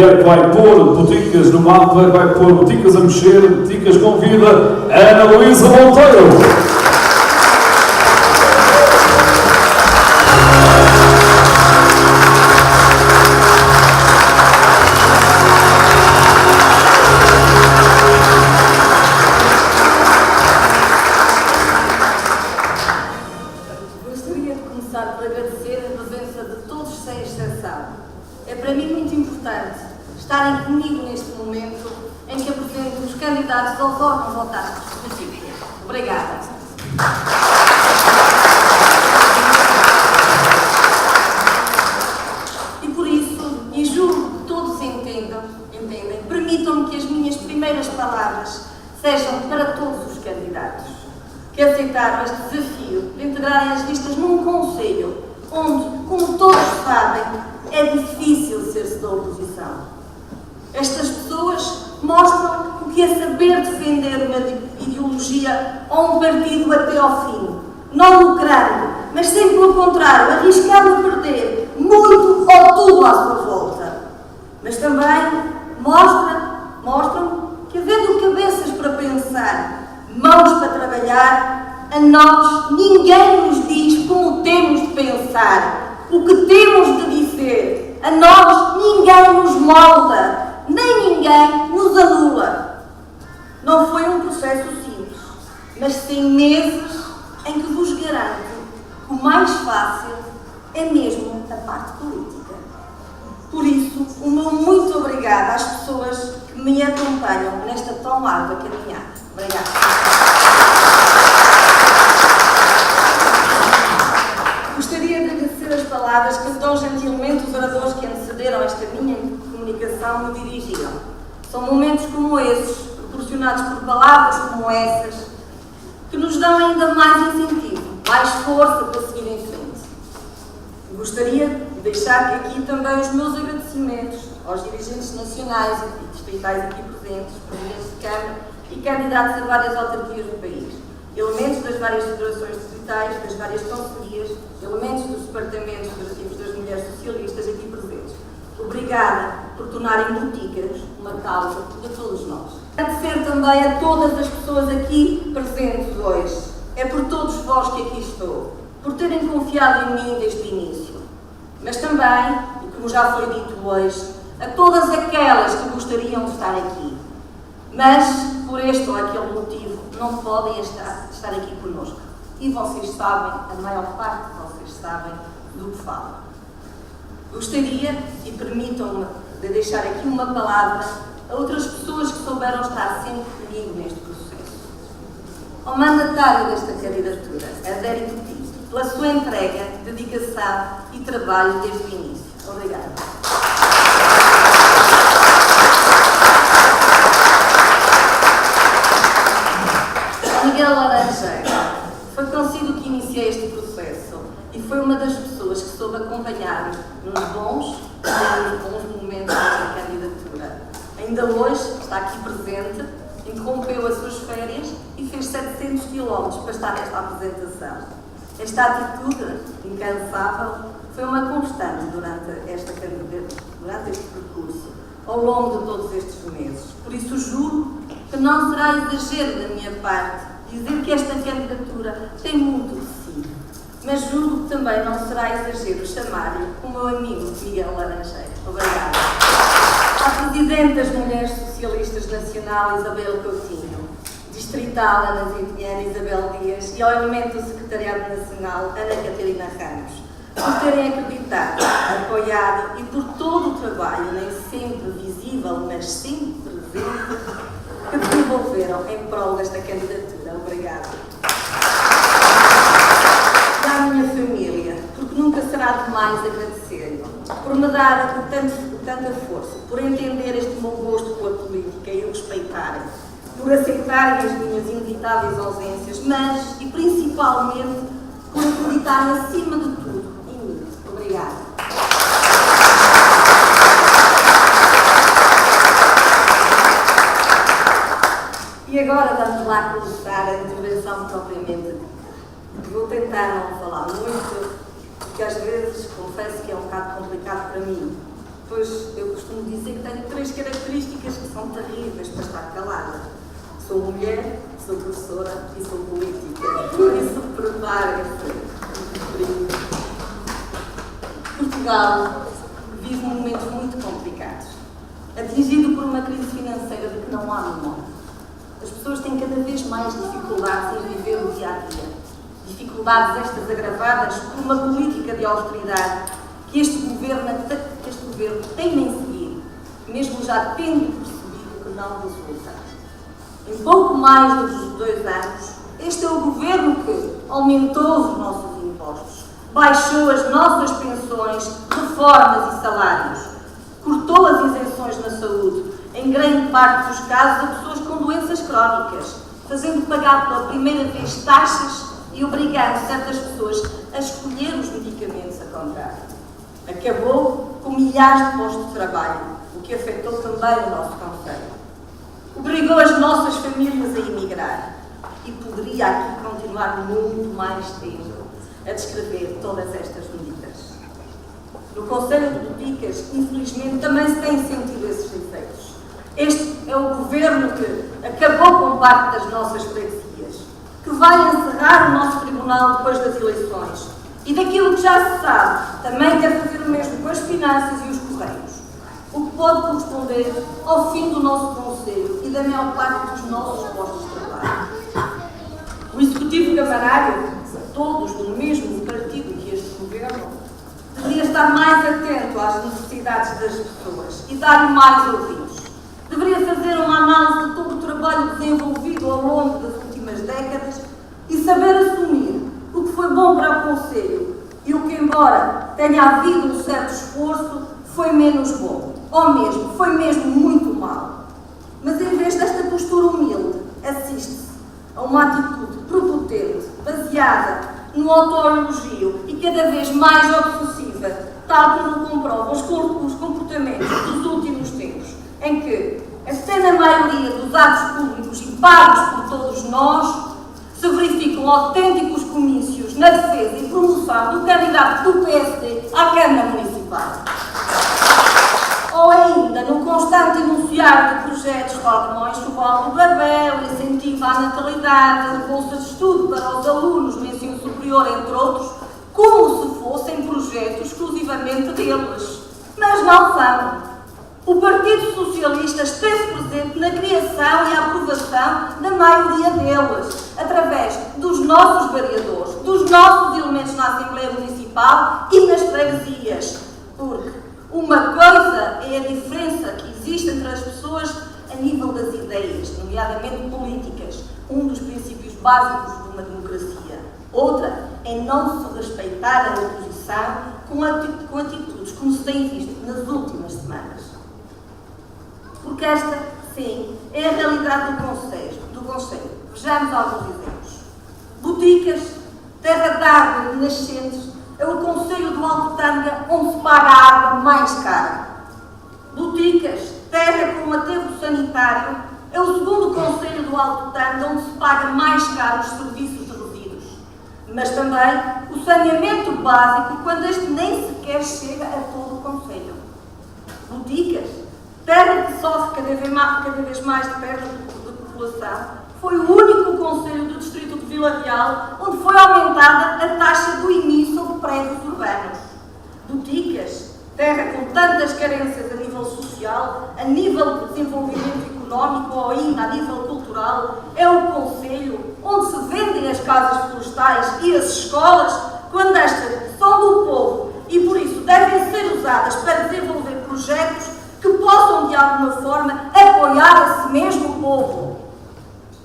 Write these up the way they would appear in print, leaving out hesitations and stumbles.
mulher que vai pôr boticas no mapa, vai pôr boticas a mexer, boticas com vida, Ana Luísa Monteiro. É para mim muito importante estarem comigo neste momento em que apresento os candidatos aos órgãos autárquicos municipais. Obrigada. E por isso, e julgo que todos entendem, permitam-me que as minhas primeiras palavras sejam para todos os candidatos que aceitaram este desafio de integrarem as listas num conselho onde, como todos sabem, é difícil ser-se da oposição. Estas pessoas mostram o que é saber defender uma ideologia ou um partido até ao fim, não lucrando, mas sempre pelo contrário, arriscando a perder muito ou tudo à sua volta. Mas também mostram que, havendo cabeças para pensar, mãos para trabalhar, a nós ninguém nos diz como temos de pensar. O que temos de dizer, a nós ninguém nos molda, nem ninguém nos anula. Não foi um processo simples, mas sim meses em que vos garanto que o mais fácil é mesmo a parte política. Por isso, o meu muito obrigada às pessoas que me acompanham nesta tão árdua caminhada. Obrigada. Gostaria de agradecer as palavras que tão gentilmente os oradores que antecederam esta minha comunicação me dirigiram. São momentos como esses, proporcionados por palavras como essas, que nos dão ainda mais incentivo, mais força para seguir em frente. Gostaria de deixar aqui também os meus agradecimentos aos dirigentes nacionais e distritais aqui presentes, presidentes de Câmara e candidatos a várias autarquias do país, elementos das várias federações distritais, das várias conselheiras, elementos dos departamentos federativos das mulheres socialistas aqui presentes. Obrigada por tornarem boticas uma causa de todos nós. Agradecer também a todas as pessoas aqui presentes hoje. É por todos vós que aqui estou, por terem confiado em mim desde o início. Mas também, e como já foi dito hoje, a todas aquelas que gostariam de estar aqui, mas por este ou aquele motivo não podem estar aqui connosco. E vocês sabem, a maior parte de vocês sabem do que falam. Gostaria, e permitam-me de deixar aqui uma palavra a outras pessoas que souberam estar sempre comigo neste processo. Ao mandatário desta candidatura, Adélio Coutinho, pela sua entrega, dedicação e trabalho desde o início. Obrigada. Miguel Laranjeira, foi consigo que iniciei este processo e foi uma das pessoas que soube acompanhar-me nos bons e nos bons momentos desta candidatura. Ainda hoje está aqui presente, interrompeu as suas férias e fez 700 km para estar nesta apresentação. Esta atitude incansável foi uma constante durante este percurso, ao longo de todos estes meses. Por isso juro que não será exagero da minha parte dizer que esta candidatura tem muito de si, mas juro que também não será exagero chamar-lhe o meu amigo Miguel Laranjeira. Obrigada. À Presidente das Mulheres Socialistas Nacional, Isabel Coutinho, Distrital Ana Zitiana, Isabel Dias, e ao elemento do Secretariado Nacional, Ana Catarina Ramos, por terem acreditado, apoiado e por todo o trabalho, nem sempre visível, mas sempre presente, que desenvolveram em prol desta candidatura. Obrigada. E à minha família, porque nunca será demais agradecer-lhe, por me dar tanta força, por entender este meu gosto pela política e o respeitarem, por aceitarem as minhas inevitáveis ausências, mas, e principalmente, por acreditarem acima de tudo em mim. Obrigada. E agora vamos lá começar a intervenção propriamente dita. Vou tentar não falar muito, porque às vezes confesso que é um bocado complicado para mim. pois eu costumo dizer que tenho 3 características que são terríveis para estar calada. Sou mulher, sou professora e sou política. Por isso, preparem-se. Portugal vive momentos muito complicados, atingido por uma crise financeira de que não há memória. As pessoas têm cada vez mais dificuldades em viver o dia-a-dia. Dificuldades estas agravadas por uma política de austeridade que este governo tem em seguir, mesmo já tendo percebido que não resulta. Em pouco mais de 2 anos, este é o governo que aumentou os nossos impostos, baixou as nossas pensões, reformas e salários, cortou as isenções na saúde, em grande parte dos casos a pessoas com doenças crónicas, fazendo pagar pela primeira vez taxas e obrigando certas pessoas a escolher os medicamentos a comprar. Acabou com milhares de postos de trabalho, o que afetou também o nosso concelho. Obrigou as nossas famílias a emigrar. E poderia aqui continuar muito mais tempo a descrever todas estas medidas. No Conselho de Boticas, infelizmente, também se têm sentido esses efeitos. Este é o governo que acabou com parte das nossas freguesias, que vai encerrar o nosso tribunal depois das eleições e daquilo que já se sabe, também quer fazer o mesmo com as finanças e os correios, o que pode corresponder ao fim do nosso concelho e da maior parte dos nossos postos de trabalho. O Executivo Camarário, todos do mesmo partido que este governo, deveria estar mais atento às necessidades das pessoas e dar mais ouvidos. Deveria fazer uma análise de todo o trabalho desenvolvido ao longo das últimas décadas e saber assumir o que foi bom para o concelho e o que, embora tenha havido um certo esforço, foi menos bom, ou mesmo, foi mesmo muito mau. Mas em vez desta postura humilde, assiste-se a uma atitude prepotente, baseada no autoelogio e cada vez mais obsessiva, tal como comprovam os comportamentos dos últimos tempos, em que até na maioria dos atos públicos e pagos por todos nós, se verificam autênticos comícios na defesa e promoção do candidato do PSD à Câmara Municipal. Ou ainda no constante enunciar de projetos como o enxoval do Babel, o incentivo à natalidade, a bolsa de estudo para os alunos no ensino superior, entre outros, como se fossem projetos exclusivamente deles. Mas não são. O Partido Socialista esteve presente na criação e aprovação da maioria deles, através dos nossos vereadores, dos nossos elementos na Assembleia Municipal e nas freguesias. Porque uma coisa é a diferença que existe entre as pessoas a nível das ideias, nomeadamente políticas, um dos princípios básicos de uma democracia. Outra é não se respeitar a oposição com atitudes como se tem visto nas últimas semanas. Porque esta, sim, é a realidade do Conselho. Vejamos alguns exemplos. Boticas, terra d'água e nascentes, é o Concelho do Alto Tâmega onde se paga a água mais cara. Boticas, terra com aterro sanitário, é o segundo Concelho do Alto Tâmega onde se paga mais caro os serviços de resíduos. Mas também o saneamento básico, quando este nem sequer chega a todo o Concelho. Boticas, terra que sofre cada vez mais de perda de população, foi o único concelho do distrito de Vila Real onde foi aumentada a taxa do IMI sobre prédios urbanos. Boticas, terra com tantas carências a nível social, a nível de desenvolvimento económico ou ainda a nível cultural, é o concelho onde se vendem as casas florestais e as escolas, quando estas são do povo e por isso devem ser usadas para desenvolver projetos que possam de alguma forma apoiar esse mesmo povo.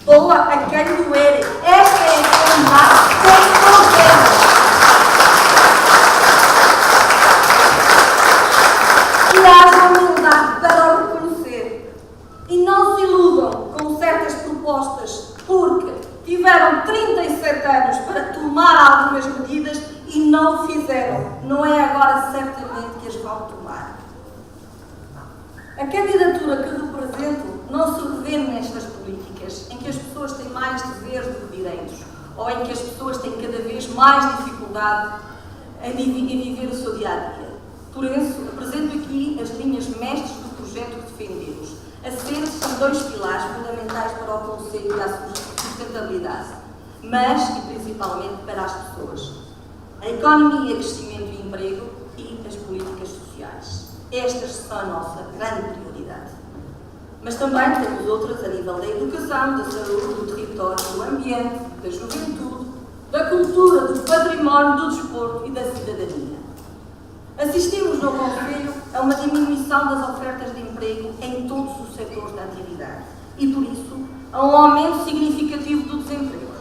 Doa a quem doer. Esta é a realidade que todos temos. E haja humildade para o reconhecer. E não se iludam com certas propostas, porque tiveram 37 anos para tomar algumas medidas e não o fizeram. Não é agora certamente que as vão tomar. A candidatura que represento não se revê nestas políticas, em que as pessoas têm mais deveres do que direitos, ou em que as pessoas têm cada vez mais dificuldade em viver o seu dia-a-dia. Por isso, apresento aqui aqui as linhas mestres do projeto que defendemos. Assentes em 2 pilares fundamentais para o Conselho e a sua sustentabilidade, mas e principalmente para as pessoas: a economia, crescimento e emprego e as políticas sociais. Estas são a nossa grande prioridade. Mas também temos outras a nível da educação, da saúde, do território, do ambiente, da juventude, da cultura, do património, do desporto e da cidadania. Assistimos no Conselho a uma diminuição das ofertas de emprego em todos os setores da atividade e, por isso, a um aumento significativo do desemprego.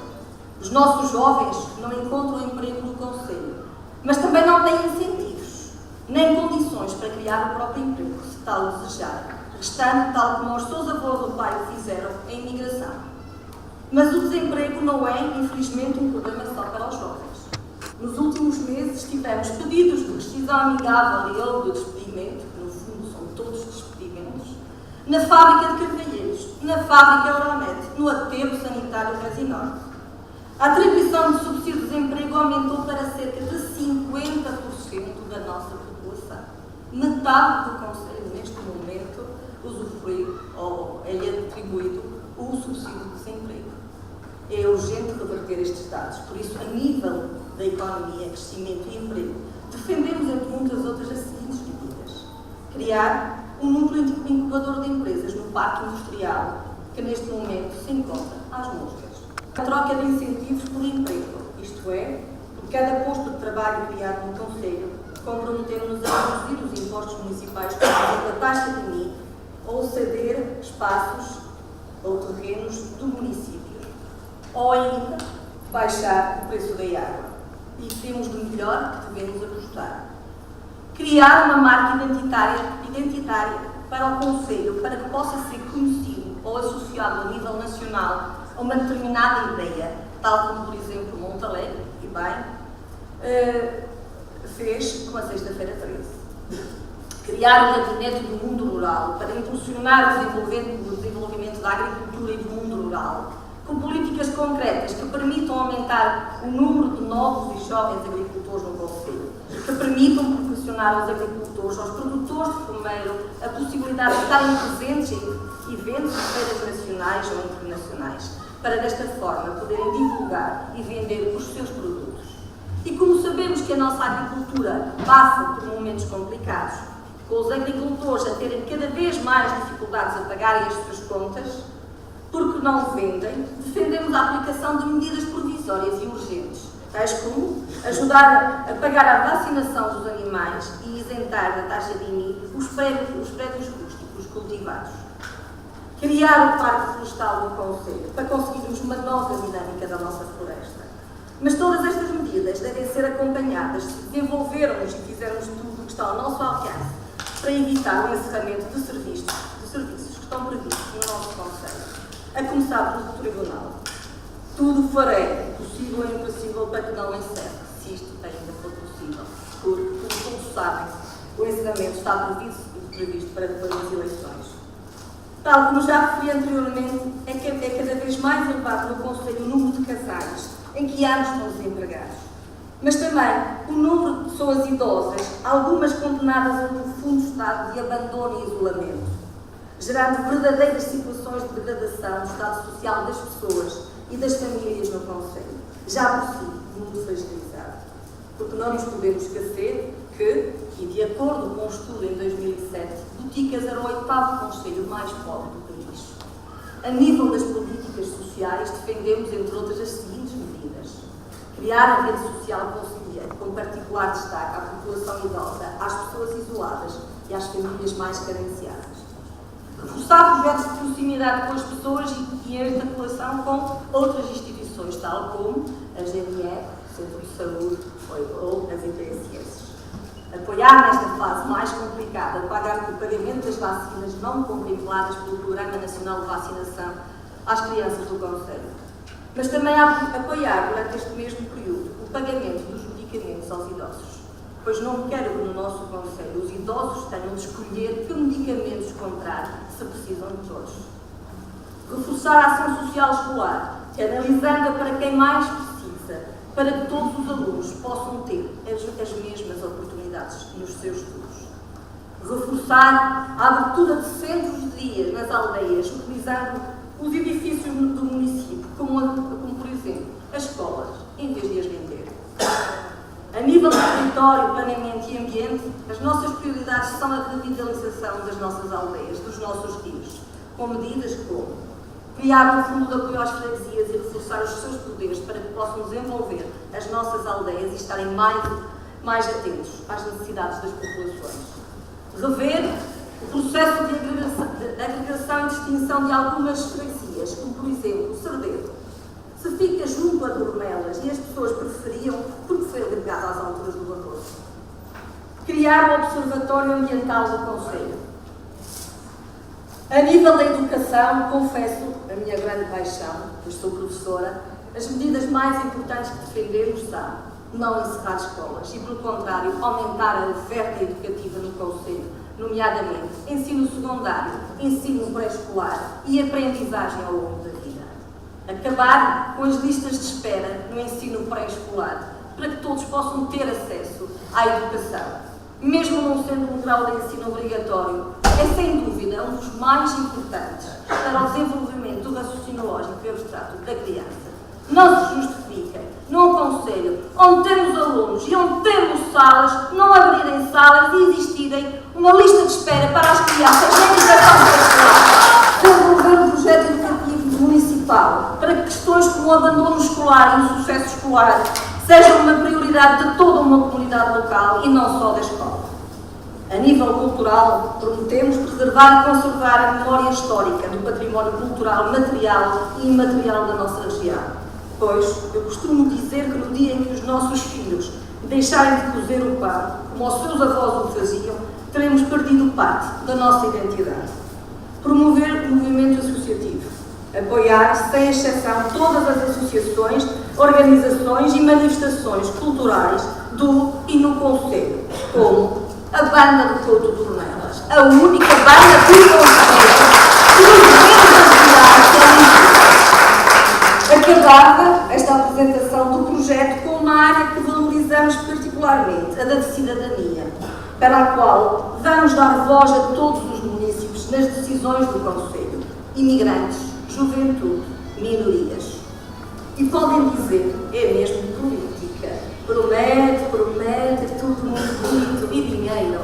Os nossos jovens não encontram emprego no Conselho, mas também não têm incentivos, nem condições para criar o próprio emprego, se tal o desejarem, restando tal como os seus avós ou pais fizeram a imigração. Mas o desemprego não é, infelizmente, um problema só para os jovens. Nos últimos meses tivemos pedidos de rescisão amigável e ou de despedimento, que no fundo são todos despedimentos, na fábrica de Carvalheiros, na fábrica Euromet, no aterro sanitário Resinorte. A atribuição de subsídio de desemprego aumentou para cerca de 50% da nossa população. Metade do Conselho, neste momento, usufrui ou é-lhe atribuído o subsídio de desemprego. É urgente reverter estes dados, por isso, a nível da economia, crescimento e emprego, defendemos, entre muitas outras, as seguintes medidas: criar um núcleo incubador de empresas no Parque Industrial, que neste momento se encontra às moscas. A troca de incentivos por emprego, isto é, por cada posto de trabalho criado no Conselho, comprometemos-nos a reduzir os impostos municipais, por exemplo, a taxa de NI, ou ceder espaços ou terrenos do município, ou ainda baixar o preço da água. E temos de melhor que devemos apostar. Criar uma marca identitária para o Conselho, para que possa ser conhecido ou associado a nível nacional a uma determinada ideia, tal como, por exemplo, Montalegre, e bem, fez com a Sexta-feira 13. Criar o Gabinete do Mundo Rural para impulsionar o desenvolvimento da agricultura e do mundo rural, com políticas concretas que permitam aumentar o número de novos e jovens agricultores no Concelho, que permitam proporcionar aos agricultores, aos produtores de fumeiro, a possibilidade de estarem presentes em eventos e feiras nacionais ou internacionais, para desta forma poderem divulgar e vender os seus produtos. E como sabemos que a nossa agricultura passa por momentos complicados, com os agricultores a terem cada vez mais dificuldades a pagarem as suas contas, porque não vendem, defendemos a aplicação de medidas provisórias e urgentes, tais como ajudar a pagar a vacinação dos animais e isentar da taxa de IMI os prédios rústicos cultivados. Criar o Parque Florestal do Concelho, para conseguirmos uma nova dinâmica da nossa floresta. Mas todas estas medidas devem ser acompanhadas se desenvolvermos e fizermos tudo o que está ao nosso alcance para evitar o encerramento de serviços que estão previstos no nosso Concelho, a começar pelo Tribunal. Tudo farei, possível e impossível, para que não encerre, se isto ainda for possível, porque, como todos sabem, o encerramento está previsto para depois das eleições. Tal como já referi anteriormente, é cada vez mais elevado no Concelho o número de casais em que ambos estão desempregados. Mas também o número de pessoas idosas, algumas condenadas a um profundo estado de abandono e isolamento, gerando verdadeiras situações de degradação do estado social das pessoas e das famílias no Concelho, já por si muito fragilizado. Porque não nos podemos esquecer que, e de acordo com um estudo em 2007, Boticas era o 8º concelho mais pobre do país. A nível das políticas sociais, defendemos, entre outras, as seguintes medidas: criar a rede social conciliante, com particular destaque à população idosa, às pessoas isoladas e às famílias mais carenciadas. Reforçar projetos de proximidade com as pessoas e a articulação com outras instituições, tal como a GNR, o Centro de Saúde ou as IPSS. Apoiar nesta fase mais complicada o pagamento das vacinas não contempladas pelo Programa Nacional de Vacinação às crianças do Concelho. Mas também apoiar, durante este mesmo período, o pagamento dos medicamentos aos idosos, pois não quero que no nosso Concelho os idosos tenham de escolher que medicamentos comprar se precisam de todos. Reforçar a ação social escolar, analisando-a para quem mais precisa, para que todos os alunos possam ter as mesmas oportunidades nos seus estudos. Reforçar a abertura de centros de dias nas aldeias, utilizando os edifícios do município, como por exemplo, as escolas, em vez de as vender. A nível de território, planeamento e ambiente, as nossas prioridades são a revitalização das nossas aldeias, dos nossos rios, com medidas como criar um fundo de apoio às freguesias e reforçar os seus poderes para que possam desenvolver as nossas aldeias e estarem mais atentos às necessidades das populações. Rever o processo de agregação e distinção de algumas freguesias, como por exemplo Cerdedo. Se fica junto a Dornelas e as pessoas preferiam porque foi agregado às alturas do Barroso. Criar o Observatório Ambiental do Concelho. A nível da educação, confesso a minha grande paixão, pois sou professora, as medidas mais importantes que defendemos são não encerrar escolas e, pelo contrário, aumentar a oferta educativa no Concelho, nomeadamente ensino secundário, ensino pré-escolar e aprendizagem ao longo da vida. Acabar com as listas de espera no ensino pré-escolar, para que todos possam ter acesso à educação. Mesmo não sendo um grau de ensino obrigatório, é sem dúvida um dos mais importantes para o desenvolvimento do raciocínio lógico e abstrato da criança. Não se justifica, num concelho onde temos alunos e onde temos salas, não abrirem salas e existirem uma lista de espera para as crianças na educação pré-escolar. Desenvolver um projeto educativo municipal para que questões como o abandono escolar e o sucesso escolar sejam uma prioridade de toda uma comunidade local e não só da escola. A nível cultural, prometemos preservar e conservar a memória histórica do património cultural material e imaterial da nossa região. Pois, eu costumo dizer que no dia em que os nossos filhos deixarem de cozer o pão, como os seus avós o faziam, teremos perdido parte da nossa identidade. Promover o movimento associativo. Apoiar, sem exceção, todas as associações, organizações e manifestações culturais do e no concelho, como a Banda de Couto de Dornelas, a única banda do concelho que nos vem acabada esta apresentação do projeto com uma área que valorizamos particularmente, a da cidadania, para a qual vamos dar voz a todos os municípios nas decisões do concelho, imigrantes, juventude, minorias. E podem dizer, é mesmo política. Promete, tudo muito bonito e dinheiro.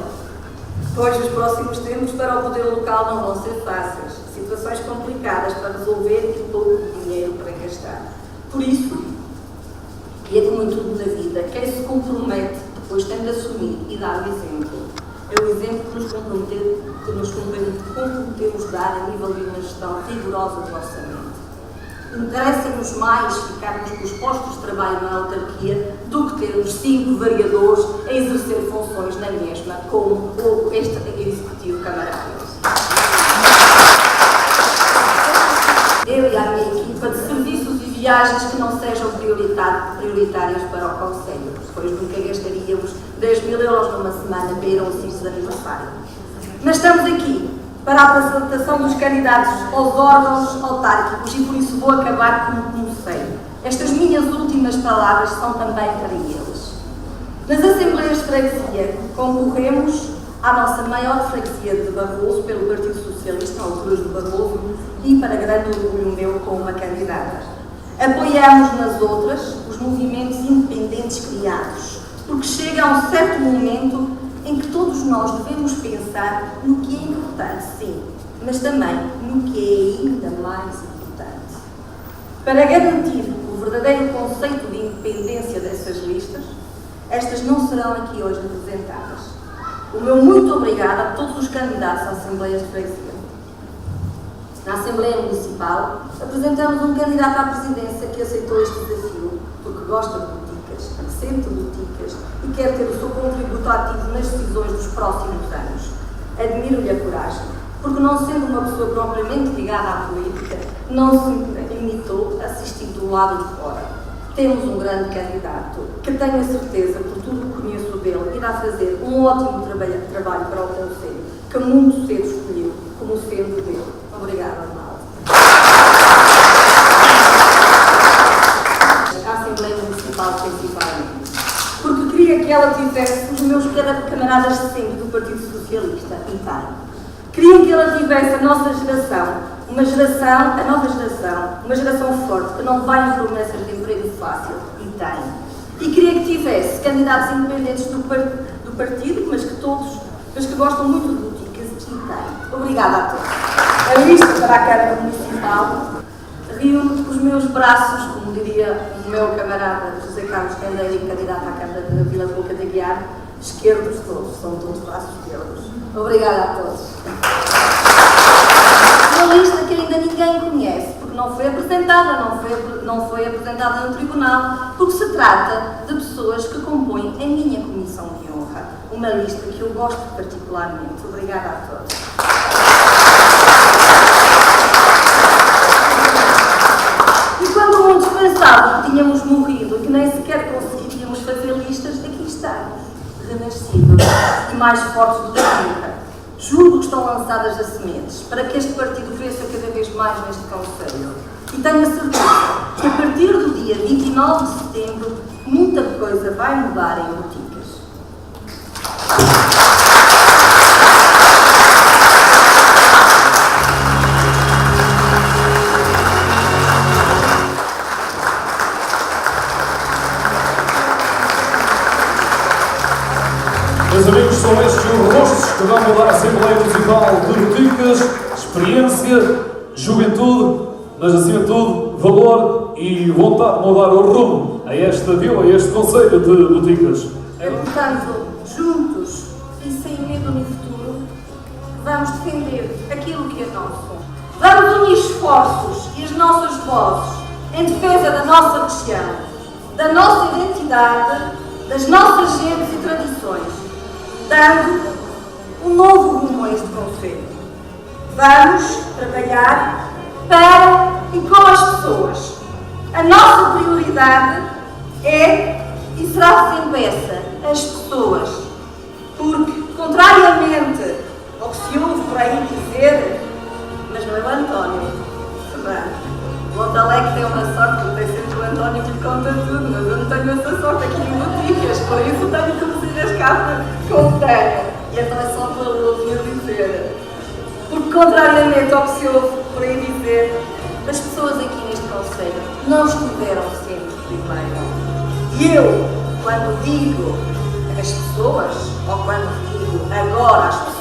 Pois os próximos tempos para o poder local não vão ser fáceis. Situações complicadas para resolver e pouco dinheiro para gastar. Por isso, e é como em tudo na vida, quem se compromete depois tem de assumir e dar o exemplo. É o exemplo que nos comprometemos dar a nível de uma gestão rigorosa do orçamento. Interessa-nos mais ficarmos com os postos de trabalho na autarquia do que termos 5 vereadores a exercer funções na mesma, como este executivo camarário. Eu e a minha equipa de serviços e viagens que não sejam prioritárias para o concelho, pois nunca gastaríamos 10.000 euros numa semana para ir a um sítio de aniversário. Mas estamos aqui para a apresentação dos candidatos aos órgãos autárquicos e por isso vou acabar como comecei. Estas minhas últimas palavras são também para eles. Nas Assembleias de Freguesia concorremos à nossa maior freguesia de Barroso pelo Partido Socialista, na alturas do Barroso, e para grande orgulho meu com uma candidata. Apoiamos nas outras os movimentos independentes criados, porque chega a um certo momento em que todos nós devemos pensar no que é importante, sim, mas também no que é ainda mais importante. Para garantir o verdadeiro conceito de independência dessas listas, estas não serão aqui hoje apresentadas. O meu muito obrigado a todos os candidatos à Assembleia de Freguesia. Na Assembleia Municipal, apresentamos um candidato à presidência que aceitou este desafio porque gosta de boticas, sente boticas e quer ter o seu contributo ativo nas decisões dos próximos anos. Admiro-lhe a coragem, porque não sendo uma pessoa propriamente ligada à política, não se limitou a assistir do lado de fora. Temos um grande candidato que tenho a certeza, por tudo o que conheço dele, irá fazer um ótimo trabalho para o Concelho, que muito cedo escolheu como sendo dele. Obrigada, Arnaldo. A Assembleia Municipal principalmente. Porque queria que ela tivesse os meus camaradas de sempre do Partido Socialista, e tem. Queriam que ela tivesse a nossa geração, a nova geração, uma geração forte, que não vai em promessas de emprego fácil, e tem. E queria que tivesse candidatos independentes do partido, mas que gostam muito de boticas, e tem. Obrigada a todos. A lista para a Câmara Municipal reúne os meus braços, como diria o meu camarada José Carlos Candeiro, candidato à Câmara da Vila de Boca de Aguiar, esquerdos todos, são todos braços esquerdos. Obrigada a todos. Uma lista que ainda ninguém conhece, porque não foi apresentada, não foi apresentada no tribunal, porque se trata de pessoas que compõem a minha comissão de honra. Uma lista que eu gosto particularmente. Obrigada a todos. E quando o mundo pensava que tínhamos morrido e que nem sequer conseguiríamos fazer listas, aqui estamos, renascidos e mais fortes do que nunca. Julgo que estão lançadas as sementes para que este partido cresça cada vez mais neste concelho. E tenho a certeza que a partir do dia 29 de setembro, muita coisa vai mudar em Boticas. Meus amigos, são estes os rostos que vão mudar a Assembleia Municipal de Boticas, experiência, juventude, mas acima de tudo, valor e vontade de mudar o rumo a esta vila, a este concelho de Boticas. É, portanto, juntos e sem medo no futuro, vamos defender aquilo que é nosso. Vamos unir esforços e as nossas vozes em defesa da nossa região, da nossa identidade, das nossas gentes e tradições, dando um novo rumo a este concelho. Vamos trabalhar para e com as pessoas. A nossa prioridade é e será sempre essa, as pessoas. Porque, contrariamente ao que se ouve por aí dizer, mas não é o António, o Otaleque tem uma sorte, porque tem sempre o António que lhe conta tudo, mas eu não tenho essa sorte aqui em Boticas, por isso tenho que me descascar com o tenho. E então é só para ouvir dizer. Porque, contrariamente ao que se ouve por aí dizer, as pessoas aqui neste concelho não estiveram sempre primeiro. E eu, quando digo as pessoas, ou quando digo agora as pessoas,